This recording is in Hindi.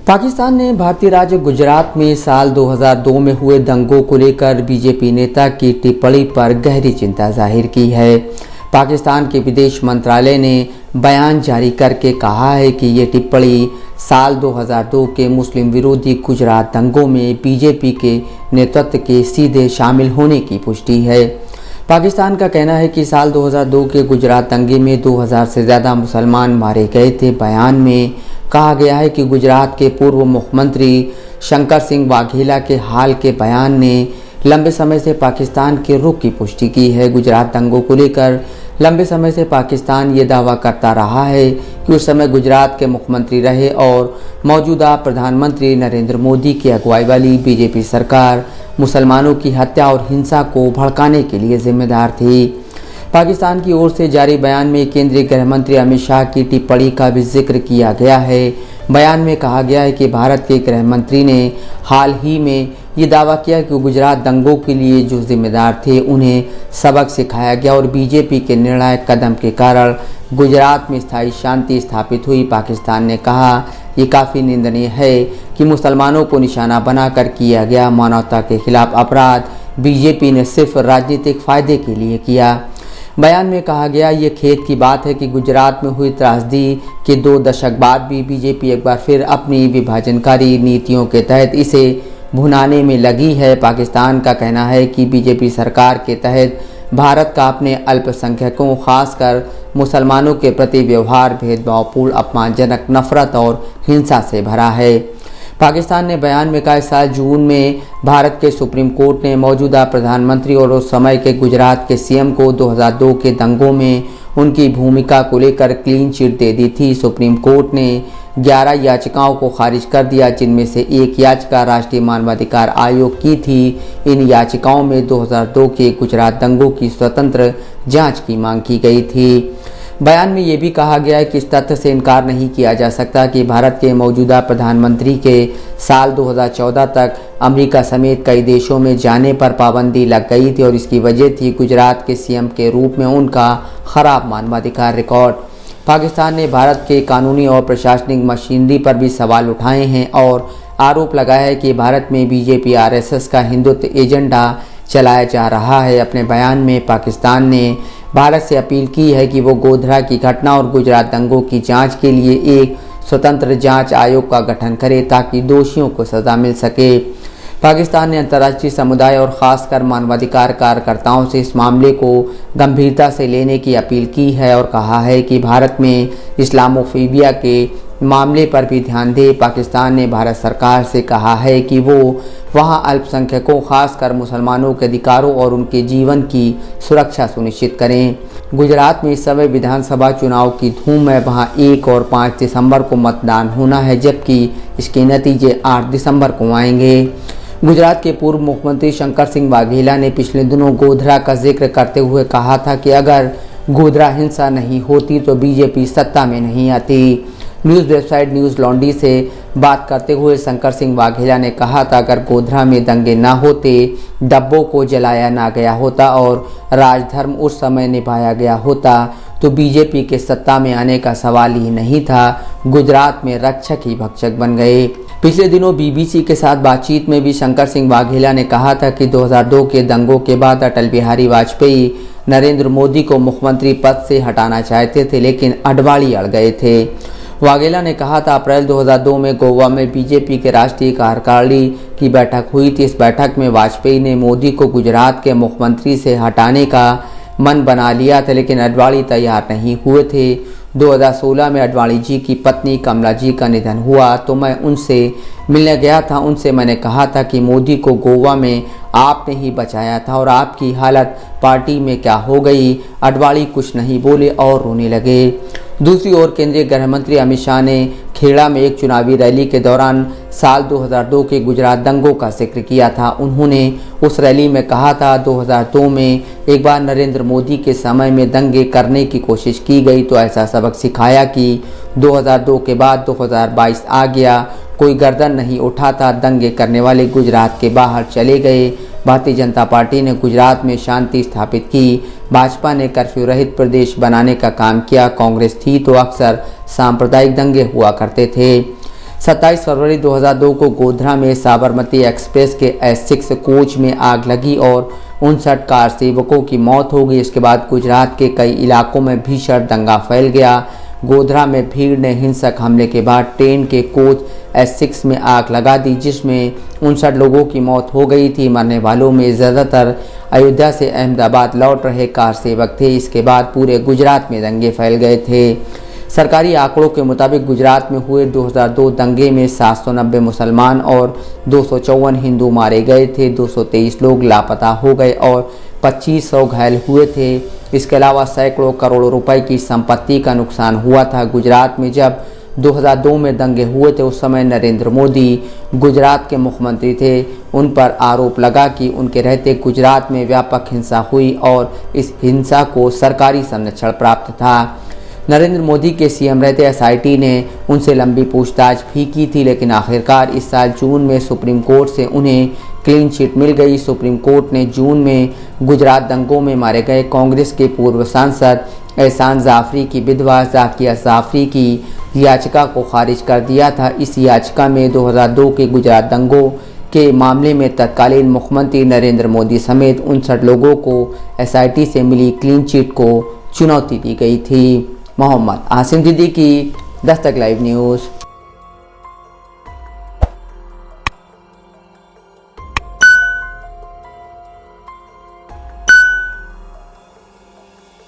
पाकिस्तान ने भारतीय राज्य गुजरात में साल 2002 में हुए दंगों को लेकर बीजेपी नेता की टिप्पणी पर गहरी चिंता जाहिर की है। पाकिस्तान के विदेश मंत्रालय ने बयान जारी करके कहा है कि ये टिप्पणी साल 2002 के मुस्लिम विरोधी गुजरात दंगों में बीजेपी के नेतृत्व के सीधे शामिल होने की पुष्टि है। पाकिस्तान का कहना है कि साल 2002 के गुजरात दंगे में 2000 से ज़्यादा मुसलमान मारे गए थे। बयान में कहा गया है कि गुजरात के पूर्व मुख्यमंत्री शंकर सिंह वाघेला के हाल के बयान ने लंबे समय से पाकिस्तान के रुख की पुष्टि की है। गुजरात दंगों को लेकर लंबे समय से पाकिस्तान ये दावा करता रहा है कि उस समय गुजरात के मुख्यमंत्री रहे और मौजूदा प्रधानमंत्री नरेंद्र मोदी की अगुवाई वाली बीजेपी सरकार मुसलमानों की हत्या और हिंसा को भड़काने के लिए जिम्मेदार थी। पाकिस्तान की ओर से जारी बयान में केंद्रीय गृह मंत्री अमित शाह की टिप्पणी का भी जिक्र किया गया है। बयान में कहा गया है कि भारत के गृह मंत्री ने हाल ही में ये दावा किया कि गुजरात दंगों के लिए जो जिम्मेदार थे उन्हें सबक सिखाया गया और बीजेपी के निर्णायक कदम के कारण गुजरात में स्थायी शांति स्थापित हुई। पाकिस्तान ने कहा ये काफ़ी निंदनीय है कि मुसलमानों को निशाना बनाकर किया गया मानवता के खिलाफ अपराध बीजेपी ने सिर्फ राजनीतिक फ़ायदे के लिए किया। बयान में कहा गया ये खेद की बात है कि गुजरात में हुई त्रासदी के 2 दशक बाद भी बीजेपी एक बार फिर अपनी विभाजनकारी नीतियों के तहत इसे भुनाने में लगी है। पाकिस्तान का कहना है कि बीजेपी सरकार के तहत भारत का अपने अल्पसंख्यकों खासकर मुसलमानों के प्रति व्यवहार भेदभावपूर्ण, अपमानजनक, नफरत और हिंसा से भरा है। पाकिस्तान ने बयान में कहा इस साल जून में भारत के सुप्रीम कोर्ट ने मौजूदा प्रधानमंत्री और उस समय के गुजरात के सीएम को 2002 के दंगों में उनकी भूमिका को लेकर क्लीन चिट दे दी थी। सुप्रीम कोर्ट ने 11 याचिकाओं को खारिज कर दिया, जिनमें से एक याचिका राष्ट्रीय मानवाधिकार आयोग की थी। इन याचिकाओं में 2002 के गुजरात दंगों की स्वतंत्र जांच की मांग की गई थी। बयान में ये भी कहा गया है कि इस तथ्य से इनकार नहीं किया जा सकता कि भारत के मौजूदा प्रधानमंत्री के साल 2014 तक अमेरिका समेत कई देशों में जाने पर पाबंदी लग गई थी और इसकी वजह थी गुजरात के सीएम के रूप में उनका खराब मानवाधिकार रिकॉर्ड। पाकिस्तान ने भारत के कानूनी और प्रशासनिक मशीनरी पर भी सवाल उठाए हैं और आरोप लगाया है कि भारत में बीजेपी आरएसएस का हिंदुत्व एजेंडा चलाया जा रहा है। अपने बयान में पाकिस्तान ने भारत से अपील की है कि वो गोधरा की घटना और गुजरात दंगों की जांच के लिए एक स्वतंत्र जांच आयोग का गठन करे ताकि दोषियों को सज़ा मिल सके। पाकिस्तान ने अंतर्राष्ट्रीय समुदाय और ख़ासकर मानवाधिकार कार्यकर्ताओं से इस मामले को गंभीरता से लेने की अपील की है और कहा है कि भारत में इस्लामोफोबिया के मामले पर भी ध्यान दे। पाकिस्तान ने भारत सरकार से कहा है कि वो वहां अल्पसंख्यकों खासकर मुसलमानों के अधिकारों और उनके जीवन की सुरक्षा सुनिश्चित करें। गुजरात में इस समय विधानसभा चुनाव की धूम है। वहां 1 और 5 दिसंबर को मतदान होना है, जबकि इसके नतीजे 8 दिसंबर को आएंगे। गुजरात के पूर्व मुख्यमंत्री शंकर सिंह वाघेला ने पिछले दिनों गोधरा का जिक्र करते हुए कहा था कि अगर गोधरा हिंसा नहीं होती तो बीजेपी सत्ता में नहीं आती। न्यूज़ वेबसाइट न्यूज़ लॉन्ड्री से बात करते हुए शंकर सिंह वाघेला ने कहा था अगर गोधरा में दंगे ना होते, डब्बों को जलाया ना गया होता और राजधर्म उस समय निभाया गया होता तो बीजेपी के सत्ता में आने का सवाल ही नहीं था। गुजरात में रक्षक ही भक्षक बन गए। पिछले दिनों बीबीसी के साथ बातचीत में भी शंकर सिंह वाघेला ने कहा था कि 2002 के दंगों के बाद अटल बिहारी वाजपेयी नरेंद्र मोदी को मुख्यमंत्री पद से हटाना चाहते थे, लेकिन अडवाणी अड़ गए थे। वाघेला ने कहा था अप्रैल 2002 में गोवा में बीजेपी के राष्ट्रीय कार्यकारिणी की बैठक हुई थी। इस बैठक में वाजपेयी ने मोदी को गुजरात के मुख्यमंत्री से हटाने का मन बना लिया था, लेकिन अडवाणी तैयार नहीं हुए थे। 2016 में अडवाणी जी की पत्नी कमला जी का निधन हुआ तो मैं उनसे मिलने गया था। उनसे मैंने कहा था कि मोदी को गोवा में आपने ही बचाया था और आपकी हालत पार्टी में क्या हो गई। अडवाणी कुछ नहीं बोले और रोने लगे। दूसरी ओर केंद्रीय गृह मंत्री अमित शाह ने खेड़ा में एक चुनावी रैली के दौरान साल 2002 के गुजरात दंगों का जिक्र किया था। उन्होंने उस रैली में कहा था 2002 में एक बार नरेंद्र मोदी के समय में दंगे करने की कोशिश की गई तो ऐसा सबक सिखाया कि 2002 के बाद 2022 आ गया, कोई गर्दन नहीं उठाता। दंगे करने वाले गुजरात के बाहर चले गए। भारतीय जनता पार्टी ने गुजरात में शांति स्थापित की। भाजपा ने कर्फ्यू रहित प्रदेश बनाने का काम किया। कांग्रेस थी तो अक्सर सांप्रदायिक दंगे हुआ करते थे। 27 फरवरी 2002 को गोधरा में साबरमती एक्सप्रेस के S6 कोच में आग लगी और 59 कार सेवकों की मौत हो गई। इसके बाद गुजरात के कई इलाकों में भीषण दंगा फैल गया। गोधरा में भीड़ ने हिंसक हमले के बाद ट्रेन के कोच S6 में आग लगा दी, जिसमें 59 लोगों की मौत हो गई थी। मरने वालों में ज़्यादातर अयोध्या से अहमदाबाद लौट रहे कार सेवक थे। इसके बाद पूरे गुजरात में दंगे फैल गए थे। सरकारी आंकड़ों के मुताबिक गुजरात में हुए 2002 दंगे में 790 मुसलमान और 254 हिंदू मारे गए थे। 223 लोग लापता हो गए और 2500 घायल हुए थे। इसके अलावा सैकड़ों करोड़ रुपए की संपत्ति का नुकसान हुआ था। गुजरात में जब 2002 में दंगे हुए थे, उस समय नरेंद्र मोदी गुजरात के मुख्यमंत्री थे। उन पर आरोप लगा कि उनके रहते गुजरात में व्यापक हिंसा हुई और इस हिंसा को सरकारी संरक्षण प्राप्त था। नरेंद्र मोदी के सीएम रहते एसआईटी ने उनसे लंबी पूछताछ भी की थी, लेकिन आखिरकार इस साल जून में सुप्रीम कोर्ट से उन्हें क्लीन चिट मिल गई। सुप्रीम कोर्ट ने जून में गुजरात दंगों में मारे गए कांग्रेस के पूर्व सांसद एहसान जाफरी की विधवा जाकिया जाफरी की याचिका को खारिज कर दिया था। इस याचिका में 2002 के गुजरात दंगों के मामले में तत्कालीन मुख्यमंत्री नरेंद्र मोदी समेत 59 लोगों को एसआईटी से मिली क्लीन चिट को चुनौती दी गई थी। Mohammad Asim Siddiqui, Dastak live news.